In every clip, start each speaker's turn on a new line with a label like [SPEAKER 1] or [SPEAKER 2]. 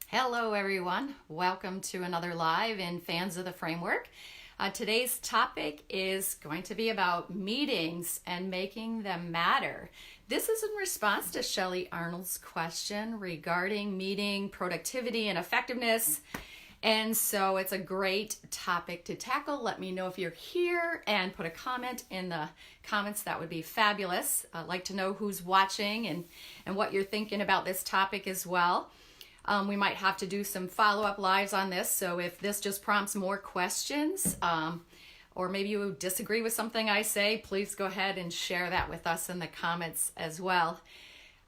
[SPEAKER 1] Hello, everyone. Welcome to another live in Fans of the Framework. Today's topic is going to be about meetings and making them matter. This is in response to Shelley Arnold's question regarding meeting productivity and effectiveness. And so it's a great topic to tackle. Let me know if you're here and put a comment in the comments. That would be fabulous. I'd like to know who's watching and what you're thinking about this topic as well. We might have to do some follow-up lives on this, so if this just prompts more questions, or maybe you disagree with something I say, please go ahead and share that with us in the comments as well.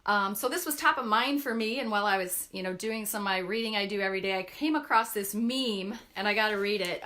[SPEAKER 1] So this was top of mind for me, and while I was, doing some of my reading I do every day, I came across this meme, and I got to read it.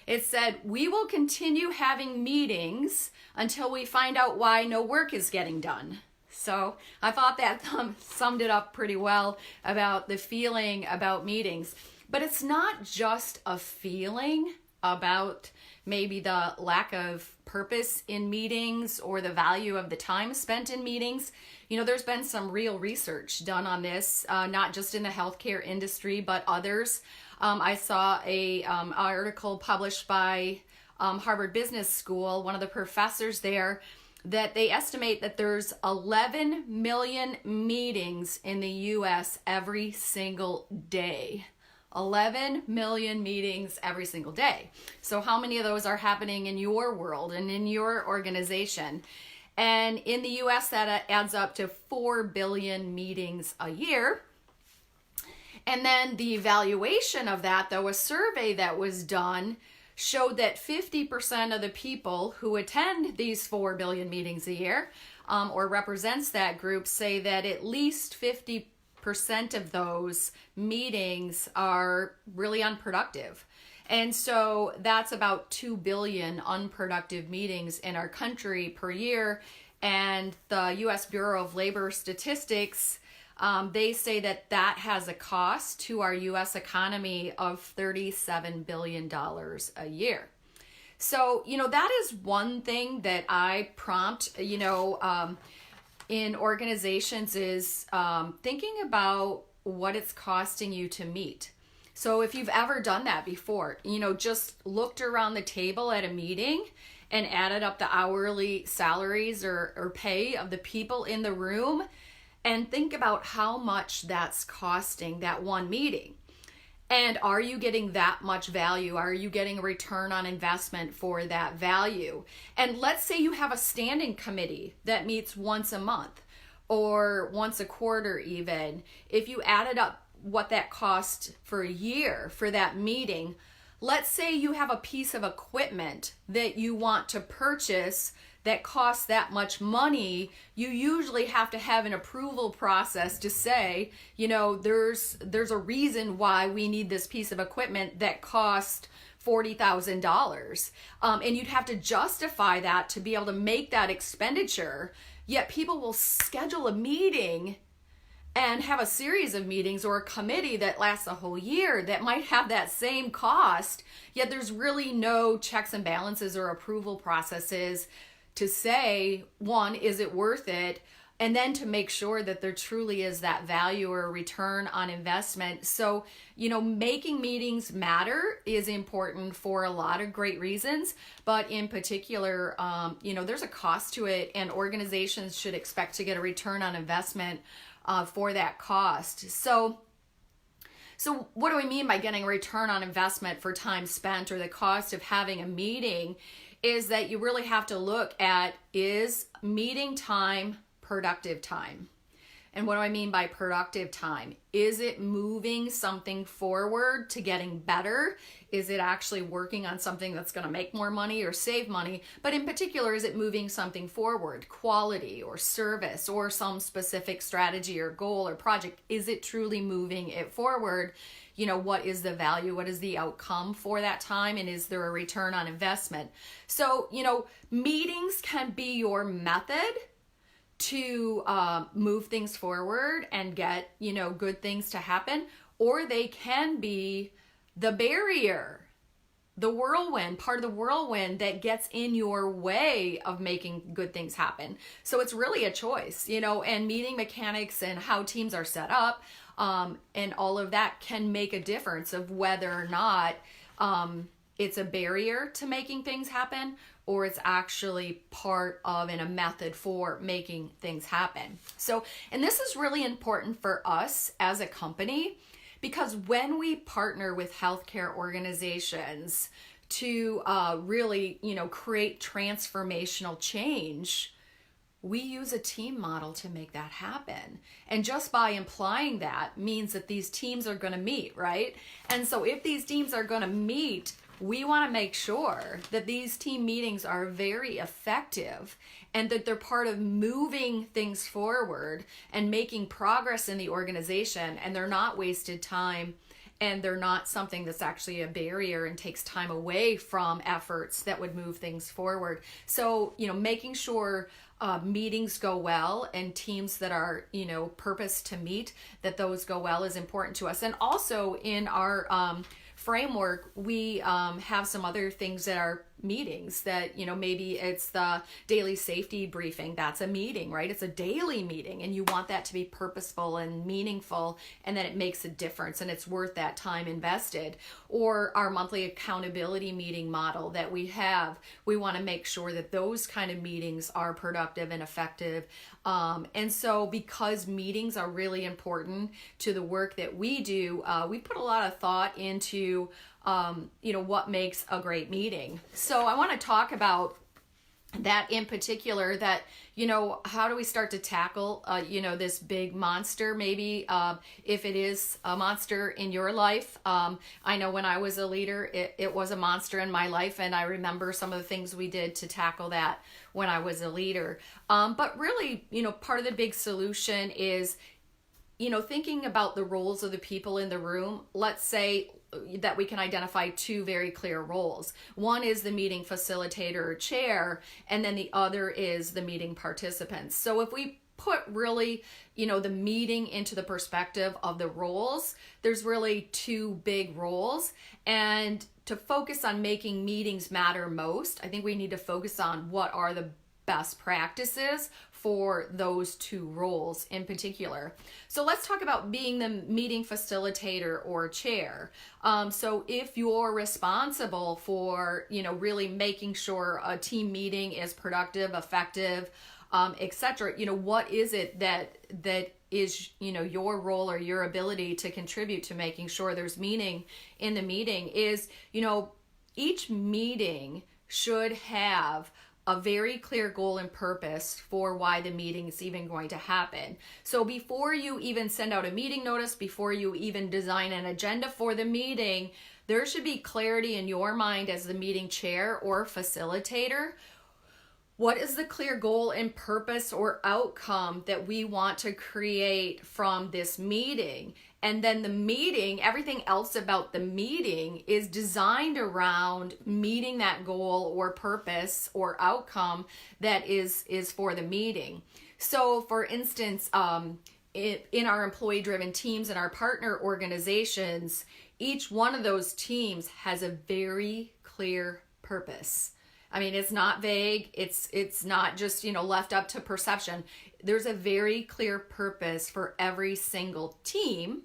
[SPEAKER 1] It said, "We will continue having meetings until we find out why no work is getting done." So I thought that summed it up pretty well about the feeling about meetings. But it's not just a feeling about maybe the lack of purpose in meetings or the value of the time spent in meetings. There's been some real research done on this, not just in the healthcare industry, but others. I saw a article published by Harvard Business School, one of the professors there, that they estimate that there's 11 million meetings in the US every single day. 11 million meetings every single day. So how many of those are happening in your world and in your organization? And in the US, that adds up to 4 billion meetings a year. And then the evaluation of that, though, a survey that was done showed that 50% of the people who attend these 4 billion meetings a year, or represents that group, say that at least 50% of those meetings are really unproductive. And so that's about 2 billion unproductive meetings in our country per year. And the U.S. Bureau of Labor Statistics, they say that has a cost to our U.S. economy of $37 billion a year. So, that is one thing that I prompt, in organizations is thinking about what it's costing you to meet. So if you've ever done that before, just looked around the table at a meeting and added up the hourly salaries or pay of the people in the room, and think about how much that's costing that one meeting. And are you getting that much value? Are you getting a return on investment for that value? And let's say you have a standing committee that meets once a month or once a quarter even. If you added up what that cost for a year for that meeting, let's say you have a piece of equipment that you want to purchase that costs that much money. You usually have to have an approval process to say, there's a reason why we need this piece of equipment that cost $40,000. And you'd have to justify that to be able to make that expenditure. Yet people will schedule a meeting and have a series of meetings or a committee that lasts a whole year that might have that same cost, yet there's really no checks and balances or approval processes to say, one, is it worth it? And then to make sure that there truly is that value or return on investment. So, making meetings matter is important for a lot of great reasons, but in particular, there's a cost to it, and organizations should expect to get a return on investment for that cost. So what do we mean by getting a return on investment for time spent or the cost of having a meeting? Is that you really have to look at, is meeting time productive time? And what do I mean by productive time? Is it moving something forward to getting better? Is it actually working on something that's going to make more money or save money? But in particular, is it moving something forward, quality or service or some specific strategy or goal or project? Is it truly moving it forward? What is the value? What is the outcome for that time? And is there a return on investment? So, meetings can be your method to move things forward and get, good things to happen, or they can be the barrier, the whirlwind, part of the whirlwind that gets in your way of making good things happen. So it's really a choice, and meeting mechanics and how teams are set up and all of that can make a difference of whether or not it's a barrier to making things happen, or it's actually part of and a method for making things happen. So, and this is really important for us as a company, because when we partner with healthcare organizations to really, create transformational change, we use a team model to make that happen. And just by implying that means that these teams are going to meet, right? And so if these teams are going to meet, we want to make sure that these team meetings are very effective and that they're part of moving things forward and making progress in the organization, and they're not wasted time, and they're not something that's actually a barrier and takes time away from efforts that would move things forward. So, making sure meetings go well and teams that are, purpose to meet, that those go well is important to us. And also in our framework, we have some other things that are meetings that, maybe it's the daily safety briefing. That's a meeting, right? It's a daily meeting, and you want that to be purposeful and meaningful, and that it makes a difference and it's worth that time invested. Or our monthly accountability meeting model that we have, we want to make sure that those kind of meetings are productive and effective. And so because meetings are really important to the work that we do, we put a lot of thought into what makes a great meeting. So I want to talk about that in particular, that, how do we start to tackle, this big monster, maybe, if it is a monster in your life. I know when I was a leader, it was a monster in my life, and I remember some of the things we did to tackle that when I was a leader. But really, part of the big solution is, thinking about the roles of the people in the room. Let's say that we can identify two very clear roles. One is the meeting facilitator or chair, and then the other is the meeting participants. So if we put really, the meeting into the perspective of the roles, there's really two big roles. And to focus on making meetings matter most, I think we need to focus on what are the best practices for those two roles in particular. So let's talk about being the meeting facilitator or chair. So if you're responsible for, really making sure a team meeting is productive, effective, etc., what is it that is, your role or your ability to contribute to making sure there's meaning in the meeting is, each meeting should have a very clear goal and purpose for why the meeting is even going to happen. So before you even send out a meeting notice, before you even design an agenda for the meeting, there should be clarity in your mind as the meeting chair or facilitator. What is the clear goal and purpose or outcome that we want to create from this meeting? And then the meeting, everything else about the meeting is designed around meeting that goal or purpose or outcome that is for the meeting. So for instance, in our employee-driven teams and our partner organizations, each one of those teams has a very clear purpose. I mean, it's not vague. It's not just, left up to perception. There's a very clear purpose for every single team.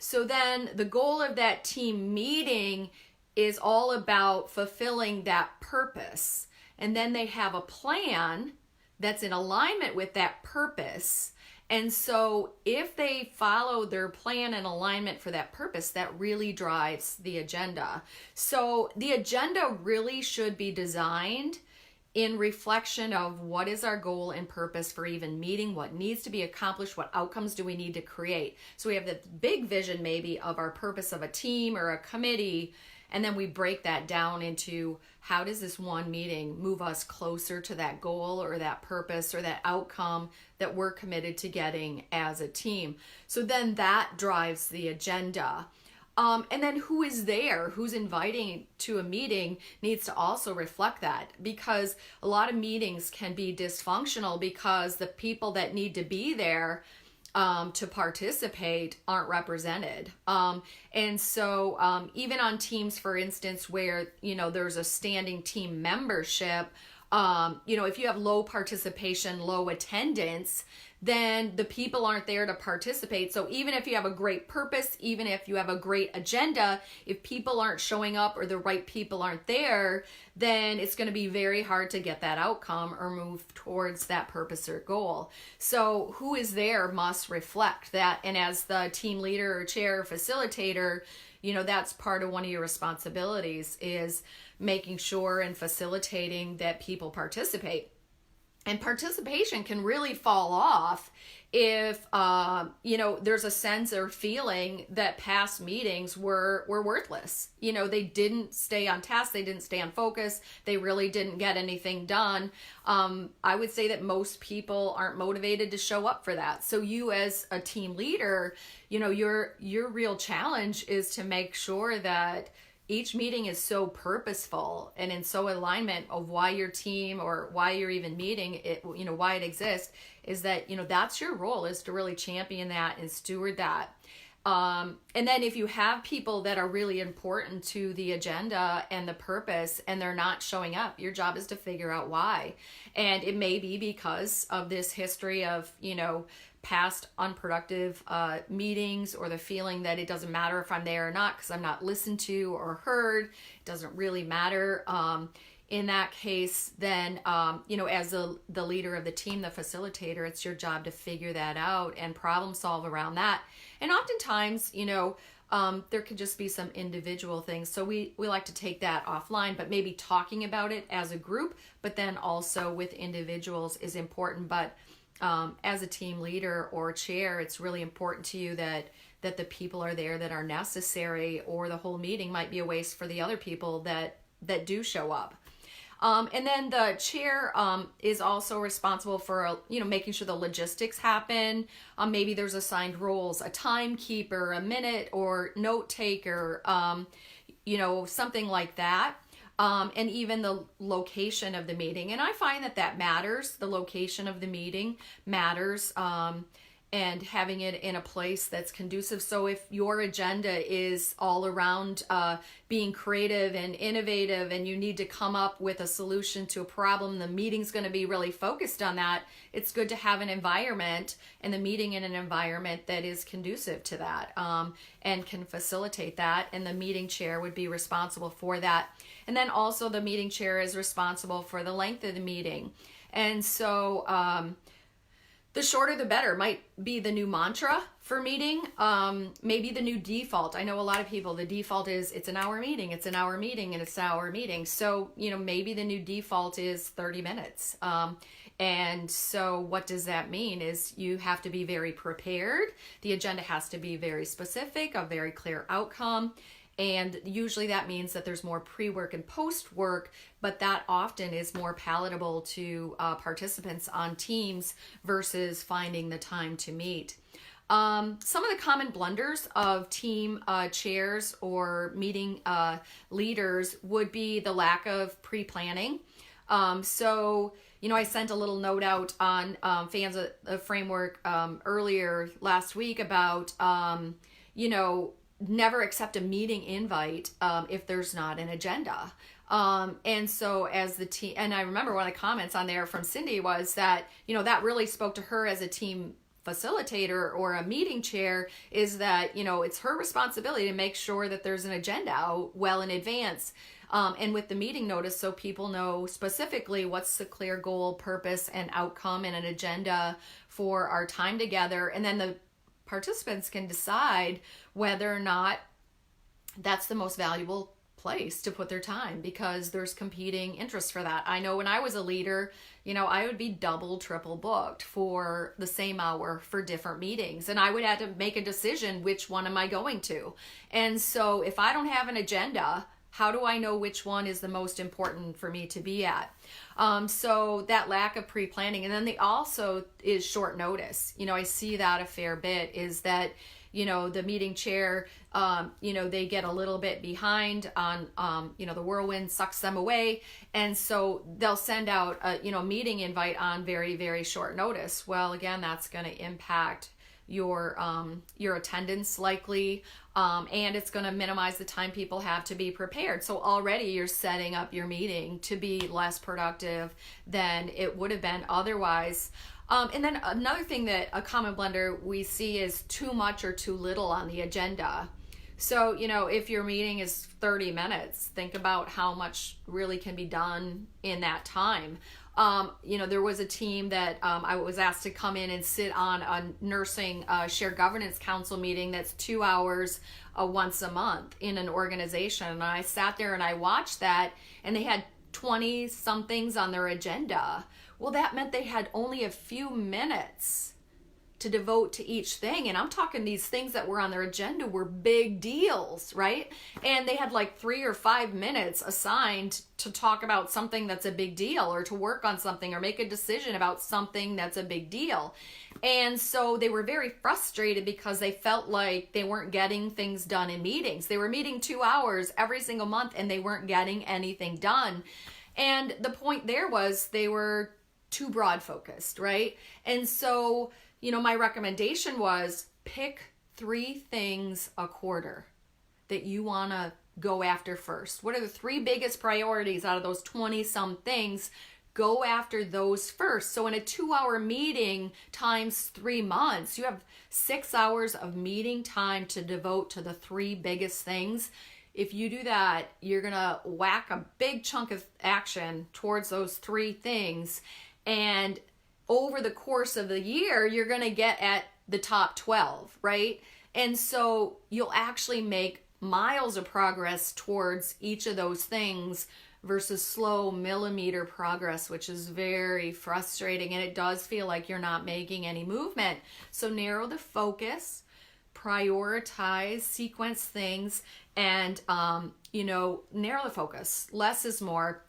[SPEAKER 1] So then the goal of that team meeting is all about fulfilling that purpose. And then they have a plan that's in alignment with that purpose. And so if they follow their plan and alignment for that purpose, that really drives the agenda. So the agenda really should be designed in reflection of what is our goal and purpose for even meeting, what needs to be accomplished, what outcomes do we need to create. So we have the big vision maybe of our purpose of a team or a committee, and then we break that down into how does this one meeting move us closer to that goal or that purpose or that outcome that we're committed to getting as a team. So then that drives the agenda. And then who is there, who's inviting to a meeting needs to also reflect that, because a lot of meetings can be dysfunctional because the people that need to be there to participate aren't represented. And so even on teams, for instance, where, there's a standing team membership, if you have low participation, low attendance, then the people aren't there to participate. So even if you have a great purpose, even if you have a great agenda, if people aren't showing up or the right people aren't there, then it's going to be very hard to get that outcome or move towards that purpose or goal. So who is there must reflect that. And as the team leader or chair or facilitator, that's part of one of your responsibilities, is making sure and facilitating that people participate. And participation can really fall off if, there's a sense or feeling that past meetings were worthless. They didn't stay on task. They didn't stay on focus. They really didn't get anything done. I would say that most people aren't motivated to show up for that. So you as a team leader, your real challenge is to make sure that each meeting is so purposeful and in so alignment of why your team or why you're even meeting it, why it exists, is that, that's your role, is to really champion that and steward that. And then if you have people that are really important to the agenda and the purpose and they're not showing up, your job is to figure out why. And it may be because of this history of, past unproductive meetings, or the feeling that it doesn't matter if I'm there or not because I'm not listened to or heard. It doesn't really matter. In that case, then, as the leader of the team, the facilitator, it's your job to figure that out and problem solve around that. And oftentimes, there could just be some individual things. So we like to take that offline, but maybe talking about it as a group, but then also with individuals is important. But as a team leader or chair, it's really important to you that the people are there that are necessary, or the whole meeting might be a waste for the other people that do show up. And then the chair is also responsible for, making sure the logistics happen. Maybe there's assigned roles, a timekeeper, a minute or note taker, something like that. And even the location of the meeting. And I find that matters. The location of the meeting matters. And having it in a place that's conducive. So if your agenda is all around being creative and innovative, and you need to come up with a solution to a problem, the meeting's going to be really focused on that. It's good to have an environment and the meeting in an environment that is conducive to that, and can facilitate that. And the meeting chair would be responsible for that. And then also the meeting chair is responsible for the length of the meeting. And so, the shorter the better might be the new mantra for meeting. Maybe the new default. I know a lot of people, the default is it's an hour meeting, it's an hour meeting, and it's an hour meeting. So, maybe the new default is 30 minutes. And so what does that mean is you have to be very prepared. The agenda has to be very specific, a very clear outcome. And usually that means that there's more pre-work and post-work, but that often is more palatable to participants on teams versus finding the time to meet. Some of the common blunders of team chairs or meeting leaders would be the lack of pre-planning. So, I sent a little note out on Fans of the Framework earlier last week about, never accept a meeting invite if there's not an agenda. And so as the team, and I remember one of the comments on there from Cindy was that, that really spoke to her as a team facilitator or a meeting chair, is that, it's her responsibility to make sure that there's an agenda out well in advance. And with the meeting notice, so people know specifically what's the clear goal, purpose, and outcome, and an agenda for our time together. And then the participants can decide whether or not that's the most valuable place to put their time, because there's competing interests for that. I know when I was a leader, I would be double, triple booked for the same hour for different meetings, and I would have to make a decision, which one am I going to? And so if I don't have an agenda, how do I know which one is the most important for me to be at? So that lack of pre-planning, and then the also is short notice. I see that a fair bit, is that, the meeting chair, they get a little bit behind on, the whirlwind sucks them away. And so they'll send out a, meeting invite on very, very short notice. Well, again, that's going to impact your attendance likely, and it's going to minimize the time people have to be prepared. So already you're setting up your meeting to be less productive than it would have been otherwise. And then another thing that a common blunder we see is too much or too little on the agenda. So, if your meeting is 30 minutes, think about how much really can be done in that time. There was a team that I was asked to come in and sit on a nursing shared governance council meeting that's 2 hours once a month in an organization. And I sat there and I watched that, and they had 20 somethings on their agenda. Well, that meant they had only a few minutes to devote to each thing. And I'm talking these things that were on their agenda were big deals, right? And they had like 3 or 5 minutes assigned to talk about something that's a big deal, or to work on something, or make a decision about something that's a big deal. And so they were very frustrated because they felt like they weren't getting things done in meetings. They were meeting 2 hours every single month and they weren't getting anything done. And the point there was they were too broad focused, right? And so my recommendation was pick 3 things a quarter that you want to go after first. What are the 3 biggest priorities out of those 20 some things? Go after those first. So in a 2-hour meeting times 3 months, you have 6 hours of meeting time to devote to the 3 biggest things. If you do that, you're going to whack a big chunk of action towards those 3 things. And over the course of the year, you're going to get at the top 12, right? And so you'll actually make miles of progress towards each of those things versus slow millimeter progress, which is very frustrating. And it does feel like you're not making any movement. So narrow the focus, prioritize, sequence things, and, narrow the focus. Less is more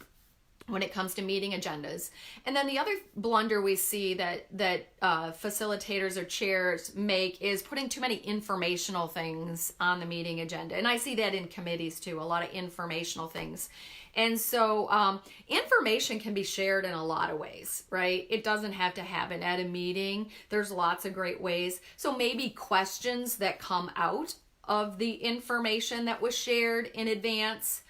[SPEAKER 1] when it comes to meeting agendas. And then the other blunder we see that facilitators or chairs make is putting too many informational things on the meeting agenda. And I see that in committees too, a lot of informational things. And so information can be shared in a lot of ways, right? It doesn't have to happen at a meeting. There's lots of great ways. So maybe questions that come out of the information that was shared in advance,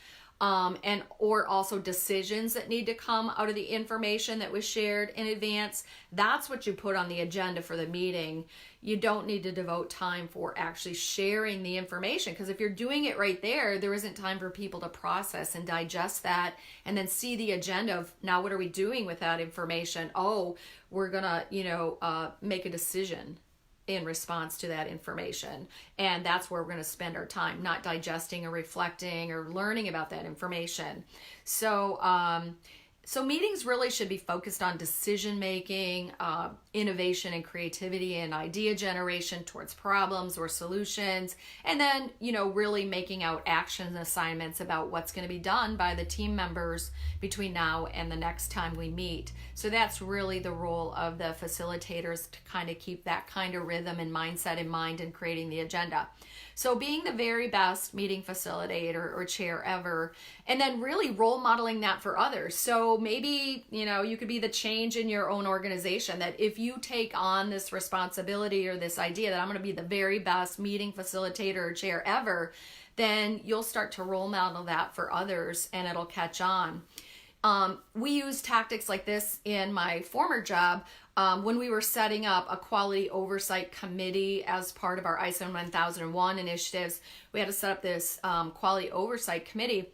[SPEAKER 1] or also decisions that need to come out of the information that was shared in advance. That's what you put on the agenda for the meeting. You don't need to devote time for actually sharing the information, because if you're doing it right there isn't time for people to process and digest that and then see the agenda of, now what are we doing with that information? Oh, we're gonna, make a decision in response to that information. And that's where we're going to spend our time, not digesting or reflecting or learning about that information. So meetings really should be focused on decision making, innovation and creativity, and idea generation towards problems or solutions. And then, really making out action assignments about what's going to be done by the team members between now and the next time we meet. So that's really the role of the facilitators, to kind of keep that kind of rhythm and mindset in mind in creating the agenda. So being the very best meeting facilitator or chair ever, and then really role modeling that for others. So maybe, you could be the change in your own organization, that if you take on this responsibility or this idea that I'm going to be the very best meeting facilitator or chair ever, then you'll start to role model that for others and it'll catch on. We use tactics like this in my former job. When we were setting up a quality oversight committee as part of our ISO 9001 initiatives, we had to set up this quality oversight committee.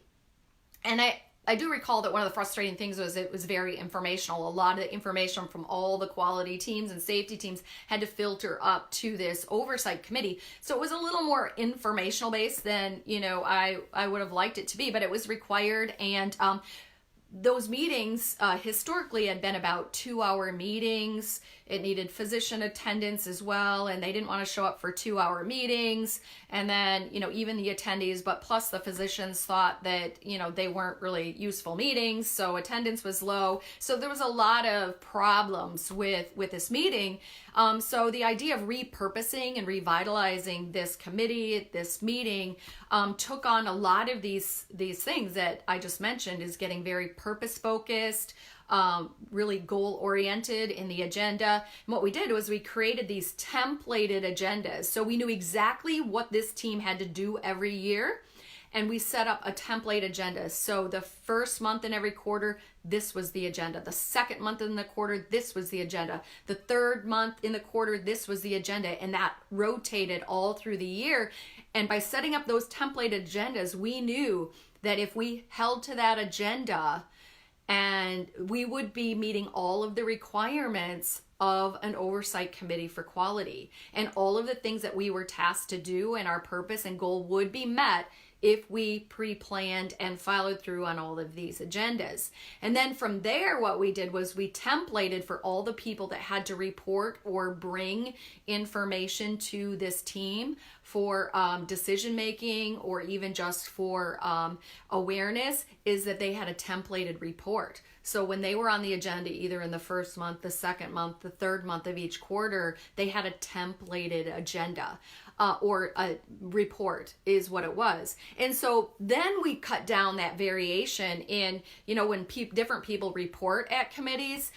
[SPEAKER 1] And I do recall that one of the frustrating things was it was very informational. A lot of the information from all the quality teams and safety teams had to filter up to this oversight committee. So it was a little more informational based than, I would have liked it to be, but it was required. And those meetings historically had been about 2-hour meetings. It needed physician attendance as well, and they didn't want to show up for 2-hour meetings. And then, even the attendees, but plus the physicians thought that, they weren't really useful meetings, so attendance was low. So there was a lot of problems with this meeting. So the idea of repurposing and revitalizing this committee, this meeting, took on a lot of these things that I just mentioned, is getting very purpose focused, really goal oriented in the agenda. And what we did was we created these templated agendas. So we knew exactly what this team had to do every year. and we set up a template agenda. So the first month in every quarter, this was the agenda. The second month in the quarter, this was the agenda. The third month in the quarter, this was the agenda. And that rotated all through the year. And by setting up those template agendas, we knew that if we held to that agenda, and we would be meeting all of the requirements of an oversight committee for quality, and all of the things that we were tasked to do and our purpose and goal would be met if we pre-planned and followed through on all of these agendas. And then from there, what we did was we templated for all the people that had to report or bring information to this team for decision making, or even just for awareness, is that they had a templated report. So when they were on the agenda, either in the first month, the second month, the third month of each quarter, they had a templated agenda. Or a report is what it was. And so then we cut down that variation in, when different people report at committees,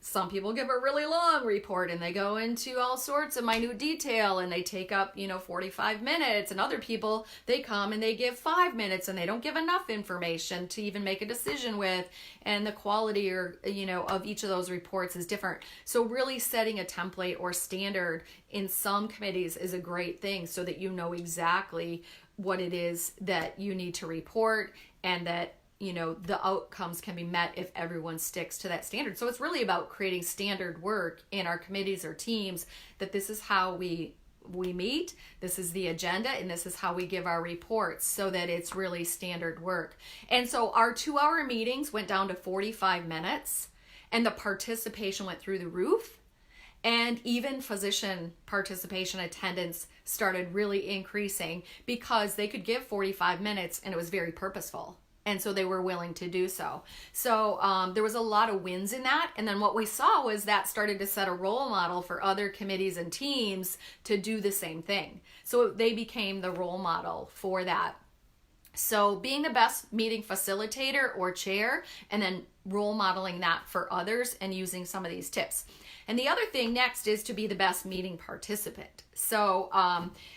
[SPEAKER 1] some people give a really long report and they go into all sorts of minute detail and they take up, 45 minutes. And other people, they come and they give 5 minutes and they don't give enough information to even make a decision with. And the quality of each of those reports is different. So really setting a template or standard in some committees is a great thing, so that you know exactly what it is that you need to report, and that the outcomes can be met if everyone sticks to that standard. So it's really about creating standard work in our committees or teams, that this is how we meet, this is the agenda, and this is how we give our reports, so that it's really standard work. And so our 2-hour meetings went down to 45 minutes, and the participation went through the roof. And even physician participation attendance started really increasing, because they could give 45 minutes and it was very purposeful. And so they were willing to do so. So there was a lot of wins in that. And then what we saw was that started to set a role model for other committees and teams to do the same thing. So they became the role model for that. So being the best meeting facilitator or chair, and then role modeling that for others and using some of these tips. And the other thing next is to be the best meeting participant. So,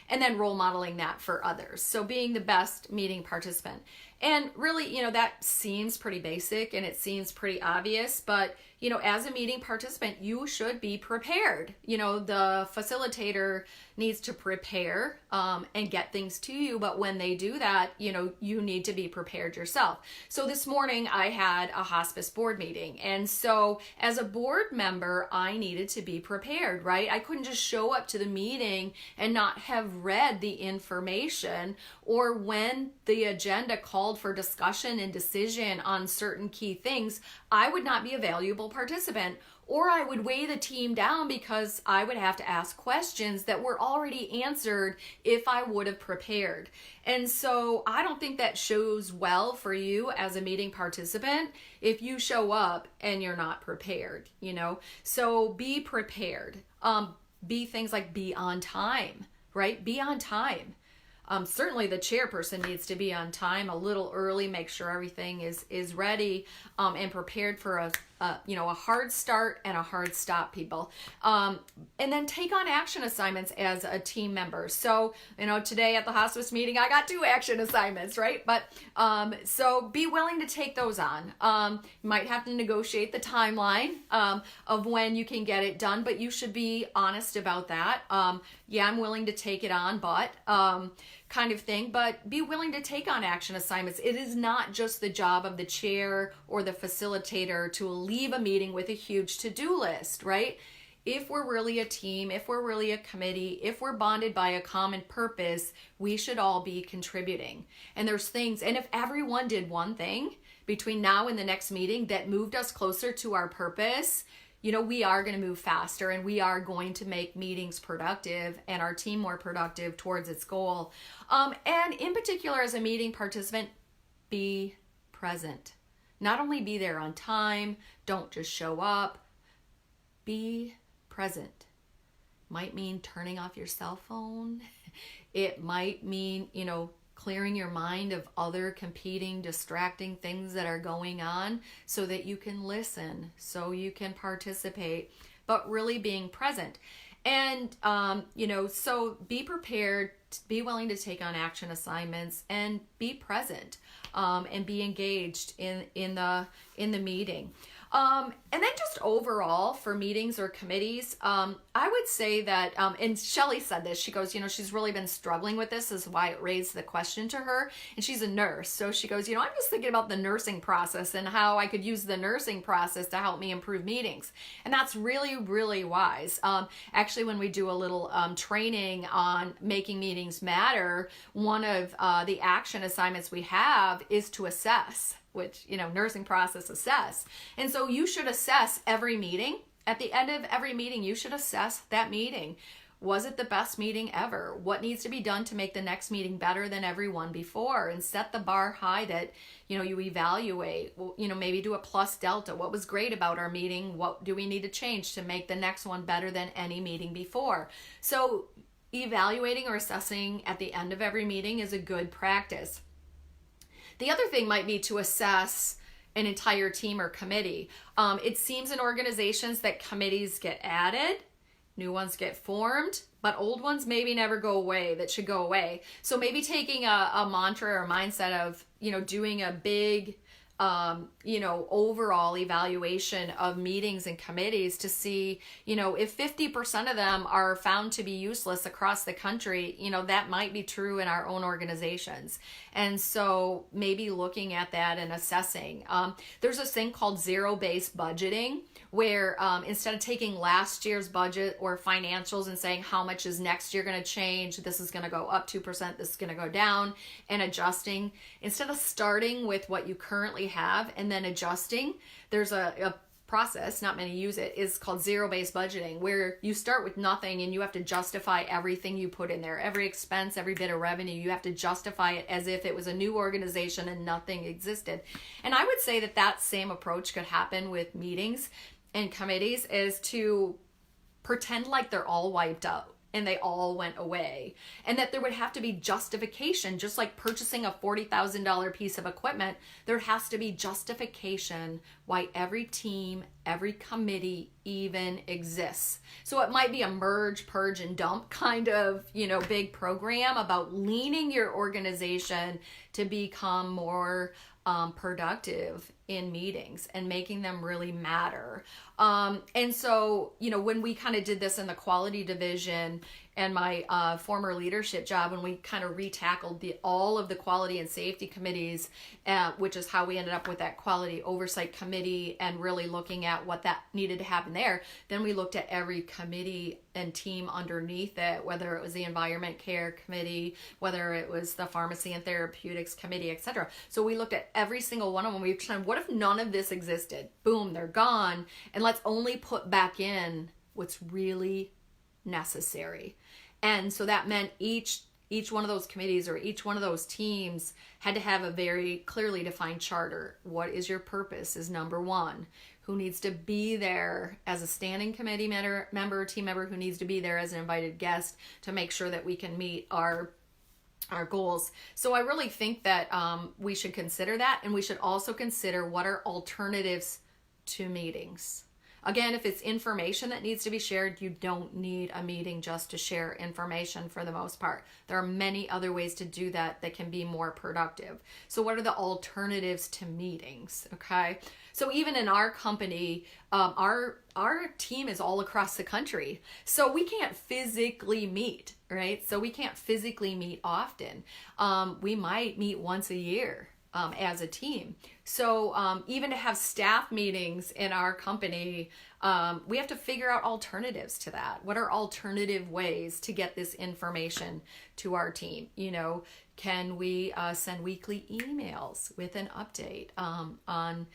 [SPEAKER 1] and then role modeling that for others. So being the best meeting participant. And really, that seems pretty basic and it seems pretty obvious, but, as a meeting participant, you should be prepared. The facilitator needs to prepare and get things to you, but when they do that, you need to be prepared yourself. So this morning I had a hospice board meeting. And so as a board member, I needed to be prepared, right? I couldn't just show up to the meeting and not have read the information, or when the agenda called for discussion and decision on certain key things, I would not be a valuable participant, or I would weigh the team down because I would have to ask questions that were already answered if I would have prepared. And so I don't think that shows well for you as a meeting participant if you show up and you're not prepared, So be prepared. Be things like be on time, right? Be on time. Certainly the chairperson needs to be on time a little early, make sure everything is ready and prepared for a hard start and a hard stop, people. And then take on action assignments as a team member. So, today at the hospice meeting, I got 2 action assignments, right? But so be willing to take those on. You might have to negotiate the timeline of when you can get it done, but you should be honest about that. Yeah, I'm willing to take it on, but kind of thing, but be willing to take on action assignments. It is not just the job of the chair or the facilitator to leave a meeting with a huge to-do list, right? If we're really a team, if we're really a committee, if we're bonded by a common purpose, we should all be contributing. And there's things, and if everyone did one thing between now and the next meeting that moved us closer to our purpose, we are going to move faster, and we are going to make meetings productive and our team more productive towards its goal. And in particular, as a meeting participant, be present. Not only be there on time, don't just show up, be present. Might mean turning off your cell phone. It might mean, clearing your mind of other competing, distracting things that are going on so that you can listen, so you can participate, but really being present. And, so be prepared, be willing to take on action assignments, and be present, and be engaged in the meeting. And then just overall for meetings or committees, I would say that, and Shelley said this, she goes, she's really been struggling with this, is why it raised the question to her. And she's a nurse. So she goes, I'm just thinking about the nursing process and how I could use the nursing process to help me improve meetings. And that's really, really wise. Actually, when we do a little training on making meetings matter, one of the action assignments we have is to assess, which, nursing process assess. And so you should assess every meeting. At the end of every meeting, you should assess that meeting. Was it the best meeting ever? What needs to be done to make the next meeting better than every one before? And set the bar high that, you evaluate, maybe do a plus delta. What was great about our meeting? What do we need to change to make the next one better than any meeting before? So evaluating or assessing at the end of every meeting is a good practice. The other thing might be to assess an entire team or committee. It seems in organizations that committees get added, new ones get formed, but old ones maybe never go away, that should go away. So maybe taking a mantra or mindset of, doing a big, overall evaluation of meetings and committees to see, if 50% of them are found to be useless across the country, that might be true in our own organizations. And so maybe looking at that and assessing. There's this thing called zero-based budgeting, where instead of taking last year's budget or financials and saying how much is next year going to change, this is going to go up 2%, this is going to go down, and adjusting, instead of starting with what you currently have and then adjusting, there's a process, not many use it, is called zero-based budgeting, where you start with nothing and you have to justify everything you put in there, every expense, every bit of revenue. You have to justify it as if it was a new organization and nothing existed. And I would say that same approach could happen with meetings and committees, is to pretend like they're all wiped out and they all went away, and that there would have to be justification, just like purchasing a $40,000 piece of equipment. There has to be justification why every team, every committee even exists. So it might be a merge, purge, and dump kind of, big program about leaning your organization to become more productive in meetings and making them really matter. And so, when we kind of did this in the quality division and my former leadership job, when we kind of retackled all of the quality and safety committees, which is how we ended up with that quality oversight committee and really looking at what that needed to happen there. Then we looked at every committee and team underneath it, whether it was the environment care committee, whether it was the pharmacy and therapeutics committee, etc. So we looked at every single one of them. We tried, what if none of this existed? Boom, they're gone. And let's only put back in what's really necessary. And so that meant each one of those committees or each one of those teams had to have a very clearly defined charter. What is your purpose is number one. Who needs to be there as a standing committee member, team member, who needs to be there as an invited guest to make sure that we can meet our goals. So I really think that we should consider that, and we should also consider what are alternatives to meetings. Again, if it's information that needs to be shared, you don't need a meeting just to share information for the most part. There are many other ways to do that can be more productive. So what are the alternatives to meetings? Okay. So even in our company, our team is all across the country. So we can't physically meet, right? So we can't physically meet often. We might meet once a year. As a team. So even to have staff meetings in our company, we have to figure out alternatives to that. What are alternative ways to get this information to our team? Can we send weekly emails with an update on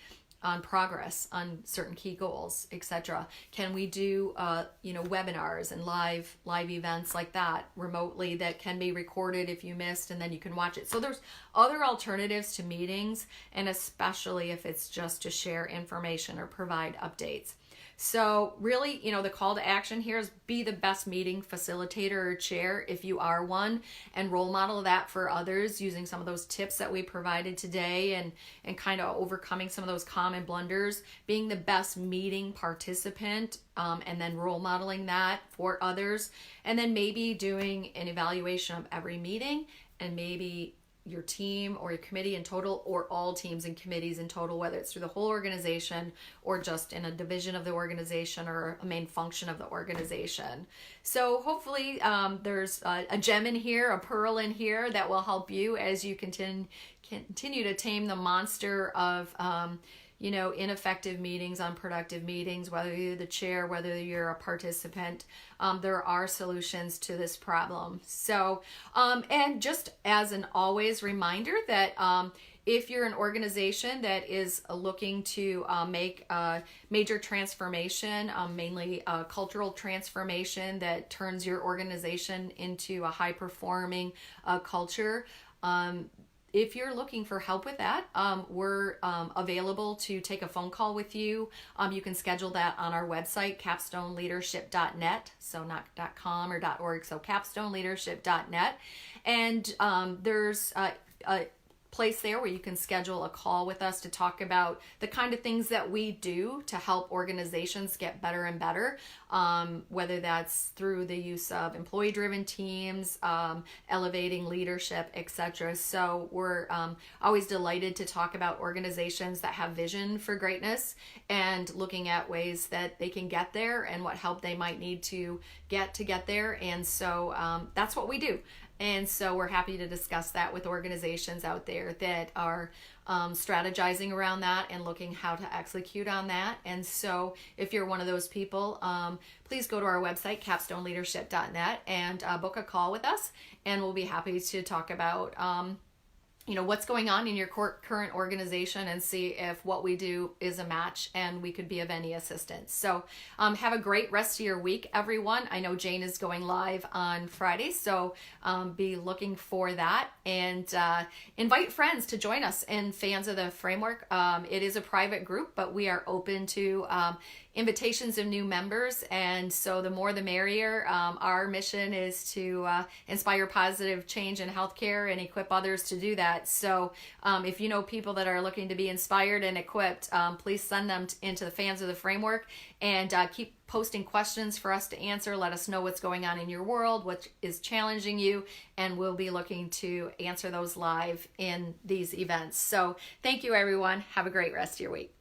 [SPEAKER 1] progress on certain key goals, etc.? Can we do webinars and live events like that remotely that can be recorded if you missed and then you can watch it? So there's other alternatives to meetings, and especially if it's just to share information or provide updates. So really, the call to action here is be the best meeting facilitator or chair if you are one, and role model that for others using some of those tips that we provided today, and kind of overcoming some of those common blunders, being the best meeting participant, and then role modeling that for others, and then maybe doing an evaluation of every meeting, and maybe your team or your committee in total, or all teams and committees in total, whether it's through the whole organization or just in a division of the organization or a main function of the organization. So hopefully there's a gem in here, a pearl in here that will help you as you continue to tame the monster of ineffective meetings, unproductive meetings, whether you're the chair, whether you're a participant. There are solutions to this problem. So, and just as an always reminder that if you're an organization that is looking to make a major transformation, mainly a cultural transformation that turns your organization into a high-performing culture, if you're looking for help with that, we're available to take a phone call with you. You can schedule that on our website, capstoneleadership.net, so not .com or .org, so capstoneleadership.net. And there's a place there where you can schedule a call with us to talk about the kind of things that we do to help organizations get better and better, whether that's through the use of employee-driven teams, elevating leadership, etc. So we're always delighted to talk about organizations that have vision for greatness and looking at ways that they can get there and what help they might need to get there. And so that's what we do. And so we're happy to discuss that with organizations out there that are strategizing around that and looking how to execute on that. And so if you're one of those people, please go to our website, capstoneleadership.net, and book a call with us. And we'll be happy to talk about what's going on in your current organization and see if what we do is a match and we could be of any assistance. So have a great rest of your week, everyone. I know Jane is going live on Friday, so be looking for that, and invite friends to join us in Fans of the Framework. It is a private group, but we are open to invitations of new members, and so the more the merrier. Our mission is to inspire positive change in healthcare and equip others to do that. So if you know people that are looking to be inspired and equipped, please send them into the Fans of the Framework, and keep posting questions for us to answer. Let us know what's going on in your world, what is challenging you, and we'll be looking to answer those live in these events. So thank you, everyone. Have a great rest of your week.